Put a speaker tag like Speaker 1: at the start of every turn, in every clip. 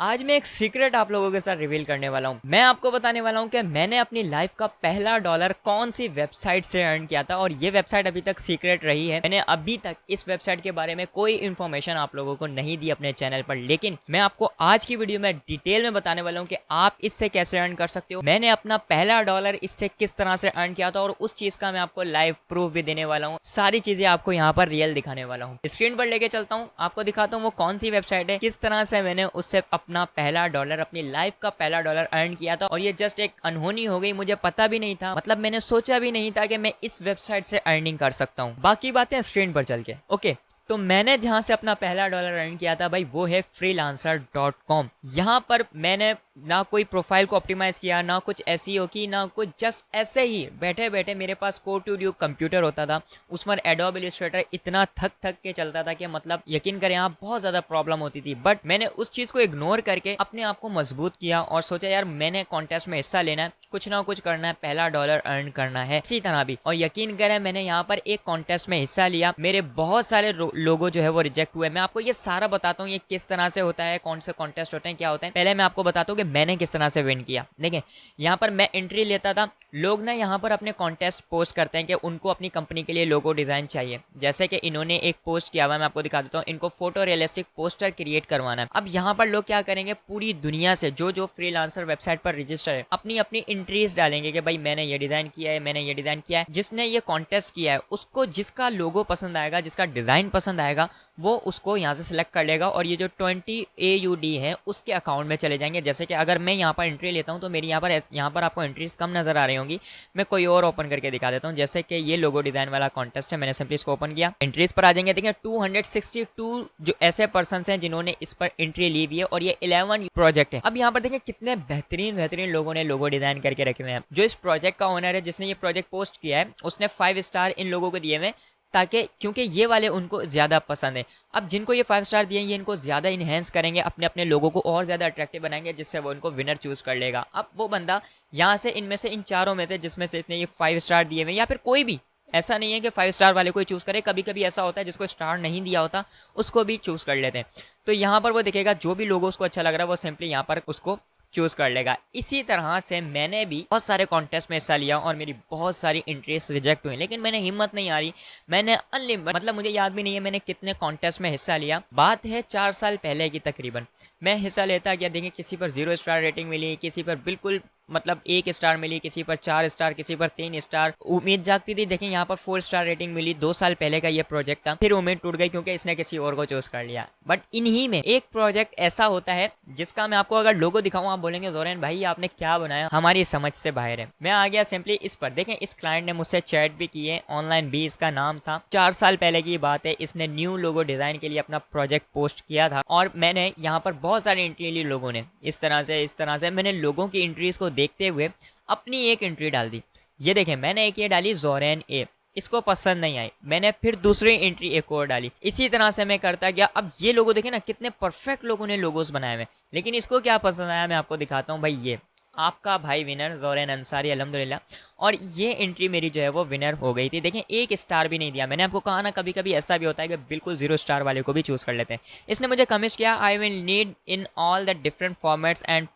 Speaker 1: आज मैं एक सीक्रेट आप लोगों के साथ रिवील करने वाला हूँ। मैं आपको बताने वाला हूँ कि मैंने अपनी लाइफ का पहला डॉलर कौन सी वेबसाइट से अर्न किया था और ये वेबसाइट अभी तक सीक्रेट रही है। मैंने अभी तक इस वेबसाइट के बारे में कोई इन्फॉर्मेशन आप लोगों को नहीं दी अपने चैनल पर, लेकिन मैं आपको आज की वीडियो में डिटेल में बताने वाला हूँ कि आप इससे कैसे अर्न कर सकते हो। मैंने अपना पहला डॉलर इससे किस तरह से अर्न किया था और उस चीज का मैं आपको लाइव प्रूफ भी देने वाला हूँ। सारी चीजें आपको यहाँ पर रियल दिखाने वाला हूँ। स्क्रीन पर लेके चलता हूँ, आपको दिखाता हूँ वो कौन सी वेबसाइट है, किस तरह से मैंने उससे अपना पहला डॉलर, अपनी लाइफ का पहला डॉलर अर्न किया था। और ये जस्ट एक अनहोनी हो गई, मुझे पता भी नहीं था, मतलब मैंने सोचा भी नहीं था कि मैं इस वेबसाइट से अर्निंग कर सकता हूँ। बाकी बातें स्क्रीन पर चल के। ओके, तो मैंने जहां से अपना पहला डॉलर अर्न किया था भाई, वो है freelancer.com। यहाँ पर मैंने ना कोई प्रोफाइल को ऑप्टिमाइज किया, ना कुछ एसईओ की, ना कुछ, जस्ट ऐसे ही बैठे बैठे मेरे पास कोड टू ड्यू कंप्यूटर होता था, उसमें एडोब इलस्ट्रेटर इतना थक थक के चलता था कि मतलब यकीन करें आप, बहुत ज्यादा प्रॉब्लम होती थी। बट मैंने उस चीज को इग्नोर करके अपने आप को मजबूत किया और सोचा यार मैंने कॉन्टेस्ट में हिस्सा लेना है, कुछ ना कुछ करना है, पहला डॉलर अर्न करना है इसी तरह भी। और यकीन करें मैंने यहाँ पर एक कॉन्टेस्ट में हिस्सा लिया, मेरे बहुत सारे लोगों जो है वो रिजेक्ट हुए। मैं आपको ये सारा बताता हूँ ये किस तरह से होता है, कौन से कॉन्टेस्ट होते हैं, क्या होते हैं। पहले मैं आपको बताता हूँ कि मैंने किस तरह से विन किया। देखिए यहाँ पर मैं एंट्री लेता था, लोग ना यहाँ पर अपने कॉन्टेस्ट पोस्ट करते हैं कि उनको अपनी कंपनी के लिए लोगो डिजाइन चाहिए। जैसे कि इन्होंने एक पोस्ट किया हुआ है, मैं आपको दिखा देता हूँ। इनको फोटो रियलिस्टिक पोस्टर क्रिएट करवाना है। अब यहाँ पर लोग क्या करेंगे, पूरी दुनिया से जो जो फ्रीलांसर वेबसाइट पर रजिस्टर है अपनी अपनी एंट्रीज डालेंगे कि भाई मैंने ये डिजाइन किया है, मैंने ये डिजाइन किया है। जिसने ये कॉन्टेस्ट किया है उसको जिसका लोगो पसंद आएगा, जिसका डिजाइन पसंद आएगा, वो उसको यहाँ से सिलेक्ट कर लेगा और ये जो 20 AUD है उसके अकाउंट में चले जाएंगे। जैसे कि अगर मैं यहाँ पर एंट्री लेता हूँ तो मेरी यहाँ पर आपको एंट्रीज कम नजर आ रही होंगी। मैं कोई और ओपन करके दिखा देता हूँ। जैसे कि ये लोगो डिजाइन वाला कॉन्टेस्ट है, मैंने सिंपली इसको ओपन किया, एंट्रीज पर आ जाएंगे। देखिए 262 जो ऐसे पर्सन हैं जिन्होंने इस पर एंट्री ली हुई है और ये 11 प्रोजेक्ट है। अब यहाँ पर देखिए कितने बेहतरीन बेहतरीन लोगों ने लोगो डिजाइन करके रखे हुए हैं। जो इस प्रोजेक्ट का ओनर है, जिसने ये प्रोजेक्ट पोस्ट किया है, उसने 5 स्टार इन लोगों को दिए हुए, ताकि क्योंकि ये वाले उनको ज्यादा पसंद है। अब जिनको ये 5 स्टार दिए ये इनको ज्यादा इनहेंस करेंगे, अपने अपने लोगों को और ज्यादा अट्रैक्टिव बनाएंगे, जिससे वो इनको विनर चूज कर लेगा। अब वो बंदा यहाँ से इनमें से, इन चारों में से, जिसमें से इसने ये 5 स्टार दिए हुए, या फिर कोई भी, ऐसा नहीं है कि 5 स्टार वाले को ही चूज करे, कभी कभी ऐसा होता है जिसको स्टार नहीं दिया होता उसको भी चूज कर लेते हैं। तो यहाँ पर वो दिखेगा जो भी लोगो उसको अच्छा लग रहा है वो सिंपली यहाँ पर उसको चूज कर लेगा। इसी तरह से मैंने भी बहुत सारे कॉन्टेस्ट में हिस्सा लिया और मेरी बहुत सारी एंट्रीज रिजेक्ट हुई, लेकिन मैंने हिम्मत नहीं हारी। मैंने अनलिमिटेड, मतलब मुझे याद भी नहीं है मैंने कितने कॉन्टेस्ट में हिस्सा लिया। बात है 4 साल पहले की तकरीबन। मैं हिस्सा लेता गया, देखिए किसी पर 0 स्टार रेटिंग मिली, किसी पर बिल्कुल मतलब 1 स्टार मिली, किसी पर 4 स्टार, किसी पर 3 स्टार। उम्मीद जागती थी, देखिए यहाँ पर 4 स्टार रेटिंग मिली। 2 साल पहले का ये प्रोजेक्ट था। फिर उम्मीद टूट गई क्योंकि इसने किसी और को चूज कर लिया। बट इन्हीं में एक प्रोजेक्ट ऐसा होता है जिसका मैं आपको अगर लोगो दिखाऊं आप बोलेंगे ज़ोरैन भाई आपने क्या बनाया, हमारी समझ से बाहर है। मैं आ गया सिंपली इस पर। देखें इस क्लाइंट ने मुझसे चैट भी किए, ऑनलाइन भी इसका नाम था। 4 साल पहले की बात है, इसने न्यू लोगो डिजाइन के लिए अपना प्रोजेक्ट पोस्ट किया था और मैंने यहाँ पर बहुत सारी एंट्री ली लोगों ने। इस तरह से मैंने लोगों की एंट्रीज को देखते हुए अपनी एक एंट्री डाल दी। ये देखें मैंने एक ये डाली ज़ोरैन ए, इसको पसंद नहीं आई, मैंने फिर दूसरी एंट्री एक और डाली। इसी तरह से मैं करता गया। अब ये लोगो देखें ना कितने परफेक्ट लोगों ने लोगोस बनाए हुए, लेकिन इसको क्या पसंद आया मैं आपको दिखाता हूँ। भाई ये आपका भाई विनर ज़ोरैन अंसारी, अल्हम्दुलिल्लाह। और ये एंट्री मेरी जो है वो विनर हो गई थी। देखें 1 स्टार भी नहीं दिया। मैंने आपको कहा ना कभी कभी ऐसा भी होता है कि बिल्कुल 0 स्टार वाले को भी चूज कर लेते हैं। इसने मुझे कमिट किया, I will need in all the different formats and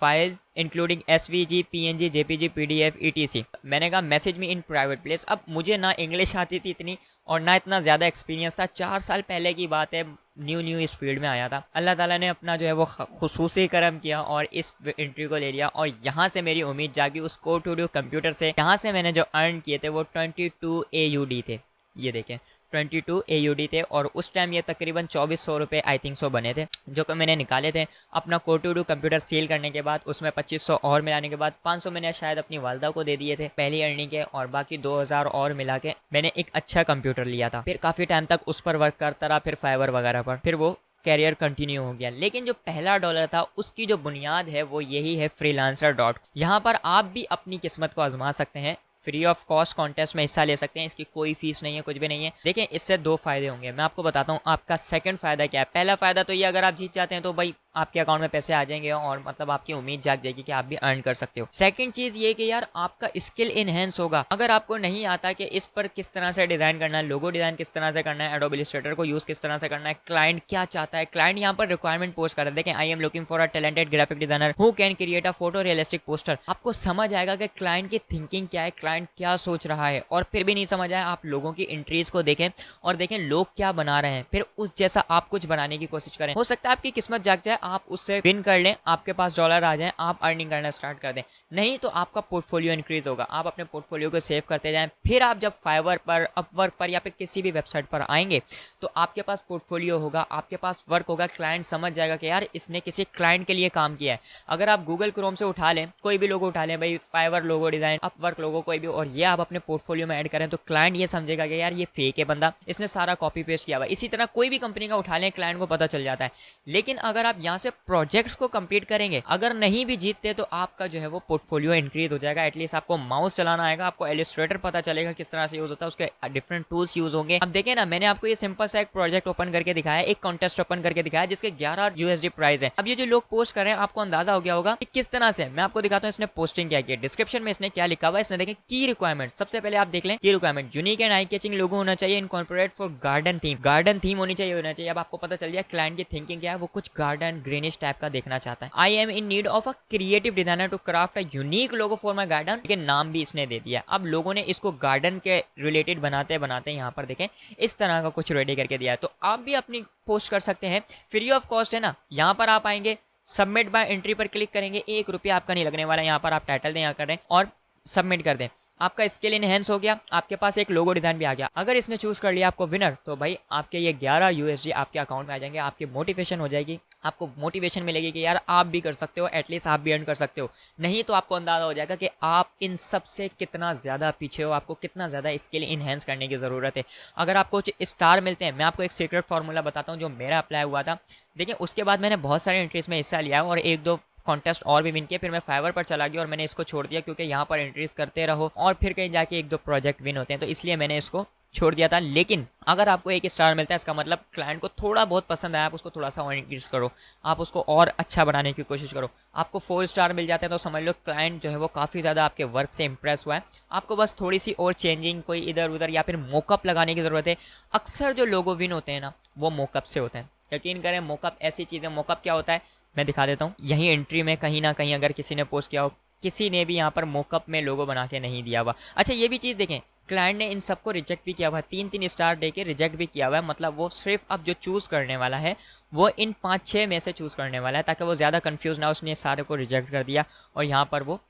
Speaker 1: files including SVG, PNG, JPG, PDF, ETC। मैंने कहा message me in private place. अब मुझे ना इंग्लिश आती थी इतनी और ना इतना ज़्यादा एक्सपीरियंस था। 4 साल पहले की बात है, न्यू इस फील्ड में आया था। अल्लाह ताला ने अपना जो है वो खुसूसी करम किया और इस इंटरव्यू को ले लिया। और यहाँ से मेरी उम्मीद जागी उस कोड टू ड्यू कंप्यूटर से। यहाँ से मैंने जो अर्न किए थे वो 22 AUD थे। ये देखें 22 AUD थे और उस टाइम ये तकरीबन 2400 रुपये आई थिंक सो बने थे, जो कि मैंने निकाले थे अपना code to do computer sell करने के बाद। उसमें 2500 और मिलाने के बाद 500 मैंने शायद अपनी वालदा को दे दिए थे पहली अर्निंग के, और बाकी 2000 और मिला के मैंने एक अच्छा कंप्यूटर लिया था। फिर काफ़ी टाइम तक उस पर वर्क करता रहा, फिर फाइवर वगैरह पर, फिर वो कैरियर कंटिन्यू हो गया। लेकिन जो पहला डॉलर था उसकी जो बुनियाद है वो यही है freelancer. यहाँ पर आप भी अपनी किस्मत को आजमा सकते हैं, फ्री ऑफ कॉस्ट कॉन्टेस्ट में हिस्सा ले सकते हैं। इसकी कोई फीस नहीं है, कुछ भी नहीं है। देखें इससे 2 फायदे होंगे, मैं आपको बताता हूँ। आपका सेकंड फायदा क्या है। पहला फायदा तो ये, अगर आप जीत जाते हैं तो भाई आपके अकाउंट में पैसे आ जाएंगे और मतलब आपकी उम्मीद जाग जाएगी कि आप भी अर्न कर सकते हो। सेकंड चीज ये कि यार आपका स्किल इनहेंस होगा। अगर आपको नहीं आता कि इस पर किस तरह से डिजाइन करना है, लोगो डिजाइन किस तरह से करना है, एडोब इलस्ट्रेटर को यूज किस तरह से करना है, क्लाइंट क्या चाहता है, क्लाइंट यहाँ पर रिक्वायरमेंट पोस्ट कर रहे हैं, देखें I am looking for a talented graphic designer who can create a photo realistic poster. आपको समझ आएगा कि क्लाइंट की थिंकिंग क्या है, क्लाइंट क्या सोच रहा है। और फिर भी नहीं समझ आया, आप लोगों की एंट्रीज को देखें और देखें लोग क्या बना रहे हैं, फिर उस जैसा आप कुछ बनाने की कोशिश करें। हो सकता है आपकी किस्मत जाग जाए, आप उससे विन कर लें, आपके पास डॉलर आ जाए, आप अर्निंग करना स्टार्ट कर दें। नहीं तो आपका पोर्टफोलियो इंक्रीज होगा, आप अपने पोर्टफोलियो को सेव करते जाएं। फिर आप जब फाइवर पर, अपवर्क पर या फिर किसी भी वेबसाइट पर आएंगे तो आपके पास पोर्टफोलियो होगा, आपके पास वर्क होगा, क्लाइंट समझ जाएगा कि यार इसने किसी क्लाइंट के लिए काम किया है। अगर आप गूगल क्रोम से उठा लें, कोई भी लोगो उठा लें भाई, फाइवर लोगो डिजाइन, अपवर्क लोगो कोई भी, और ये आप अपने पोर्टफोलियो में ऐड करें तो क्लाइंट ये समझेगा कि यार ये फेक है बंदा, इसने सारा कॉपी पेस्ट किया हुआ। इसी तरह कोई भी कंपनी का उठा लें, क्लाइंट को पता चल जाता है। लेकिन अगर आप यहाँ से प्रोजेक्ट्स को कंप्लीट करेंगे, अगर नहीं भी जीतते तो आपका जो है वो पोर्टफोलियो इंक्रीज हो जाएगा। एटलीस्ट आपको माउस चलाना आएगा, आपको इलस्ट्रेटर पता चलेगा किस तरह से यूज होता है, उसके डिफरेंट टूल्स यूज होंगे। अब देखें ना, मैंने आपको ये सिंपल सा एक प्रोजेक्ट ओपन करके दिखाया, एक कॉन्टेस्ट ओपन करके दिखाया जिसके 11 USD प्राइस है। अब ये जो लोग पोस्ट कर रहे हैं, आपको अंदाजा हो गया होगा कि किस तरह से। मैं आपको दिखाता हूँ इसने पोस्टिंग क्या की। डिस्क्रिप्शन में इसने क्या लिखा हुआ है, इसने देखें की रिक्वायरमेंट। सबसे पहले आप देख लें की requirement, unique and eye catching logo होना चाहिए, incorporate for garden theme, garden theme होनी चाहिए। अब आपको पता चल गया क्लाइंट की थिंकिंग क्या है, वो कुछ गार्डन ग्रीनिश टाइप का देखना चाहता है। I am in need of a creative designer to craft a unique logo for my garden, लेकिन नाम भी इसने दे दिया। अब लोगों ने इसको गार्डन के रिलेटेड बनाते बनाते यहाँ पर देखें इस तरह का कुछ रेडी करके दिया है। तो आप भी अपनी पोस्ट कर सकते हैं, फ्री ऑफ कॉस्ट है ना। यहाँ पर आप आएंगे, सबमिट बाय एंट्री पर क्लिक करेंगे, 1 रुपया आपका नहीं लगने वाला। यहाँ पर आप टाइटल दें, यहाँ करें और सबमिट कर दें, आपका स्किल इनहेंस हो गया, आपके पास एक लोगो डिजाइन भी आ गया। अगर इसने चूज कर लिया आपको विनर, तो भाई आपके ये 11 USD आपके अकाउंट में आ जाएंगे, आपकी मोटिवेशन हो जाएगी, आपको मोटिवेशन मिलेगी कि यार आप भी कर सकते हो, एटलीस्ट आप भी अर्न कर सकते हो। नहीं तो आपको अंदाजा हो जाएगा कि आप इन सब से कितना ज़्यादा पीछे हो, आपको कितना ज़्यादा स्किल इनहेंस करने की ज़रूरत है। अगर आपको कुछ स्टार मिलते हैं, मैं आपको एक सीक्रेट फार्मूला बताता हूँ जो मेरा अप्लाई हुआ था। देखिए उसके बाद मैंने बहुत सारे एंट्रीज में हिस्सा लिया और 1-2 कॉन्टेस्ट और भी विन किए। फिर मैं फाइवर पर चला गया और मैंने इसको छोड़ दिया, क्योंकि यहाँ पर एंट्रीज करते रहो और फिर कहीं जाके 1-2 प्रोजेक्ट विन होते हैं, तो इसलिए मैंने इसको छोड़ दिया था। लेकिन अगर आपको 1 स्टार मिलता है, इसका मतलब क्लाइंट को थोड़ा बहुत पसंद आया, आप उसको थोड़ा सा और इंक्रीज करो, आप उसको और अच्छा बनाने की कोशिश करो। आपको 4 स्टार मिल जाते हैं तो समझ लो क्लाइंट जो है वो काफ़ी ज़्यादा आपके वर्क से इंप्रेस हुआ है। आपको बस थोड़ी सी और चेंजिंग, कोई इधर उधर या फिर मोकअप लगाने की ज़रूरत है। अक्सर जो लोगो विन होते हैं ना, वो मोकअप से होते हैं। यकीन करें, मोकअप ऐसी चीज़ है। मोकअप क्या होता है मैं दिखा देता हूँ। यहीं एंट्री में कहीं ना कहीं अगर किसी ने पोस्ट किया हो, किसी ने भी यहाँ पर मोकअप में लोगो बना के नहीं दिया हुआ। अच्छा ये भी चीज़ देखें, क्लाइंट ने इन सबको रिजेक्ट भी किया हुआ है, 3-3 स्टार दे के रिजेक्ट भी किया हुआ है। मतलब वो सिर्फ अब जो चूज़ करने वाला है वो इन 5-6 में से चूज़ करने वाला है, ताकि वो ज़्यादा कंफ्यूज ना हो। उसने सारे को रिजेक्ट कर दिया और यहाँ पर वो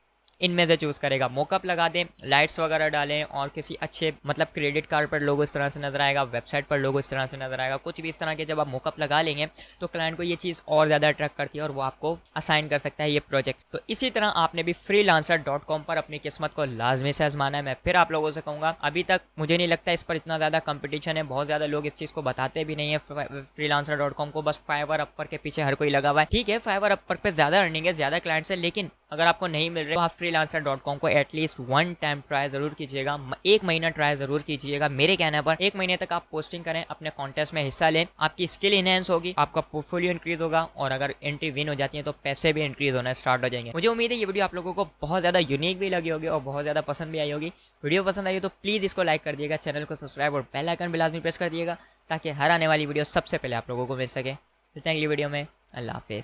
Speaker 1: इनमें से चूज़ करेगा। मोकअप लगा दें, लाइट्स वगैरह डालें और किसी अच्छे मतलब क्रेडिट कार्ड पर लोगो इस तरह से नजर आएगा, वेबसाइट पर लोगो इस तरह से नजर आएगा, कुछ भी इस तरह के जब आप मोकअप लगा लेंगे तो क्लाइंट को ये चीज़ और ज़्यादा अट्रैक्ट करती है और वो आपको असाइन कर सकता है ये प्रोजेक्ट। तो इसी तरह आपने भी freelancer.com पर अपनी किस्मत को लाजमी से आजमाना है। मैं फिर आप लोगों से कहूँगा, अभी तक मुझे नहीं लगता इस पर इतना ज़्यादा कंपटीशन है, बहुत ज़्यादा लोग इस चीज़ को बताते भी नहीं है freelancer.com को, बस फाइवर अपवर्क के पीछे हर कोई लगा हुआ है। ठीक है, फाइवर अपवर्क पे ज़्यादा अर्निंग है, ज़्यादा क्लाइंट्स है, लेकिन अगर आपको नहीं मिल रहे तो आप freelancer.com को एटलीस्ट 1 टाइम ट्राई जरूर कीजिएगा, 1 महीना ट्राई जरूर कीजिएगा। मेरे कहने पर 1 महीने तक आप पोस्टिंग करें, अपने कॉन्टेस्ट में हिस्सा लें, आपकी स्किल इनहेंस होगी, आपका पोर्टफोलियो इंक्रीज होगा और अगर एंट्री विन हो जाती है तो पैसे भी इंक्रीज होना स्टार्ट हो जाएंगे। मुझे उम्मीद है ये वीडियो आप लोगों को बहुत ज़्यादा यूनिक भी लगी होगी और बहुत ज़्यादा पसंद भी आई होगी। वीडियो पसंद आई हो तो प्लीज़ इसको लाइक कर दिएगा, चैनल को सब्सक्राइब और बेल आइकन भी लाजमी प्रेस कर दिएगा ताकि हर आने वाली वीडियो सबसे पहले आप लोगों को मिल सके। मिलते हैं अगली वीडियो में। अल्लाह हाफिज़।